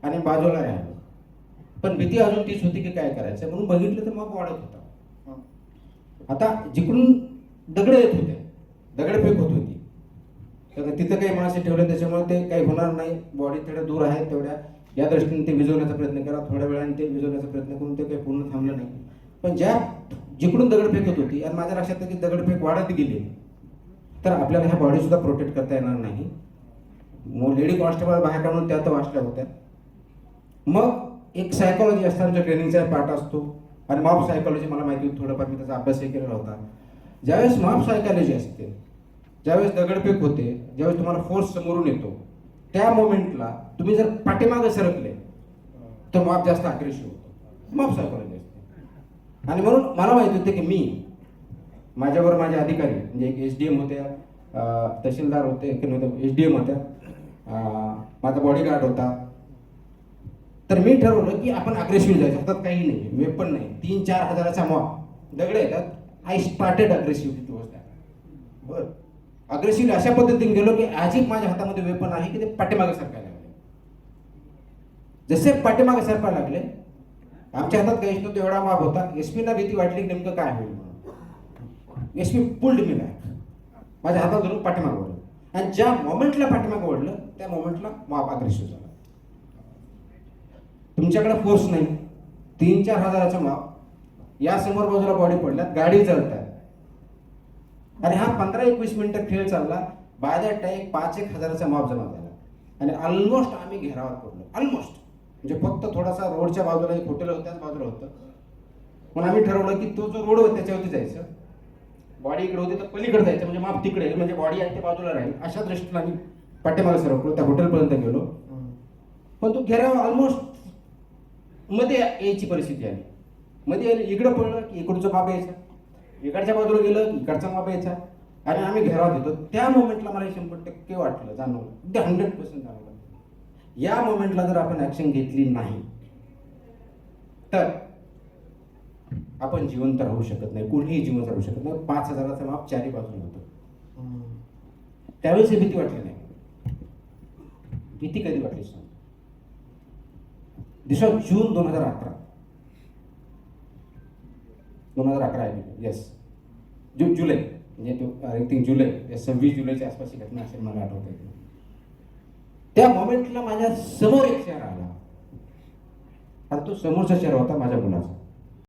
आणि बाजूला राहिलो. पण भीती अजून तीच होती की काय करायचं, म्हणून बघितलं तर मग वाढत होता. आता जिकडून दगड येत होते, दगडफेक होत होती, तर तिथं काही माणसे ठेवले त्याच्यामुळे ते काही होणार नाही, बॉडी थोड्या दूर आहे तेवढ्या या दृष्टीने ते विझवण्याचा प्रयत्न केला. थोड्या वेळाने ते विझवण्याचा प्रयत्न करून ते काही पूर्ण थांबलं नाही. पण जिकडून दगडफेक होत होती आणि माझ्या लक्षात की दगडफेक वाढत गेली, तर आपल्याला ह्या बॉडी सुद्धा प्रोटेक्ट करता येणार नाही. मग लेडी कॉन्स्टेबल बाहेर काढून त्या तर वाचल्या होत्या. मग एक सायकोलॉजी असतं, आमच्या ट्रेनिंगचा पार्ट असतो, आणि मॉब सायकोलॉजी मला माहिती होती, थोडंफार मी त्याचा अभ्यासही केलेला होता. ज्यावेळेस मॉब सायकोलॉजी असते, ज्यावेळेस दगडफेक होते, ज्यावेळेस तुम्हाला फोर्स समोरून येतो, त्या मोमेंटला तुम्ही जर पाठीमागे सरकले तर मॉब जास्त अग्रेसिव्ह होतो. मॉब सायकोलॉजी असते. आणि म्हणून मला माहिती होतं की मी, माझ्यावर माझे अधिकारी म्हणजे एक SDM होत्या, तहसीलदार होते, SDM होत्या, माझा बॉडीगार्ड होता. तर मी ठरवलं की आपण अग्रेसिव्ह जायचं, हातात काही नाही, वेपन नाही, 3-4 हजाराचा मॉब, दगड येतात. I started aggressive towards that. बरं, अग्रेसिव्ह अशा पद्धतीने गेलो की आजही माझ्या हातामध्ये वेपन आहे की ते पाठीमागे सरकायला लागले. जसे पाठीमागे सरकायला लागले, आमच्या हातात काहीच नव्हतं, एवढा मॉब होता. SP ला भीती वाटली नेमकं काय होईल म्हणून. SP पुल्ड मी बॅक, माझ्या हातात धरून पाठीमागे ओढलं, आणि ज्या मोमेंटला पाठीमागे ओढलं त्या मोमेंटला मॉब अग्रेसिव्ह झाला. तुमच्याकडे फोर्स नाही, 3-4 हजाराचा मॉब, या समोर बाजूला बॉडी पडल्यात, गाडी चालतात, आणि हा 15-21 मिनिटं खेळ चालला. बाय दॅट टाईम 5-1 हजाराचा मॉब जमा झाला, आणि ऑलमोस्ट आम्ही घेरावात पडलो. ऑलमोस्ट म्हणजे फक्त थोडासा रोडच्या बाजूला एक हॉटेल होतं, त्याच बाजूला होतं. पण आम्ही ठरवलं की तो जो रोड होता त्याच्यावरती जायचं, बॉडी इकडे होती तर पलीकडे जायचं, म्हणजे मॉब तिकडे, म्हणजे बॉडी आहे ते बाजूला राहील, अशा दृष्टीने आम्ही पाठीमागे सरकलो, त्या हॉटेलपर्यंत गेलो. पण तो घेराव ऑलमोस्ट मध्ये यायची परिस्थिती आली. मध्ये आली, इकडं पडलं की इकडचं माप यायचं, इकडच्या बाजूला गेलं की इकडचा माप यायचा, आणि आम्ही घेरावात येतो. त्या मोमेंटला मला 100% वाटलं, जाणवलं, ते 100% जाणवलं. या मोमेंटला जर आपण ऍक्शन घेतली नाही तर आपण जिवंत राहू शकत नाही, कुणीही जिवंत राहू शकत नाही. 5 हजाराचा माप चारी बाजूला होतं. त्यावेळेस ही भीती वाटली नाही. भीती कधी वाटली सांग? दिस वॉज जून 2011. 2011 आहे, येस, जुलै, म्हणजे तो आय थिंक जुलै, 26 जुलैच्या आसपास ही घटना असेल, मला आठवत. त्या मोमेंटला माझ्या समोर एक चेहरा आला, आणि तो समोरचा चेहरा होता माझ्या मुलाचा.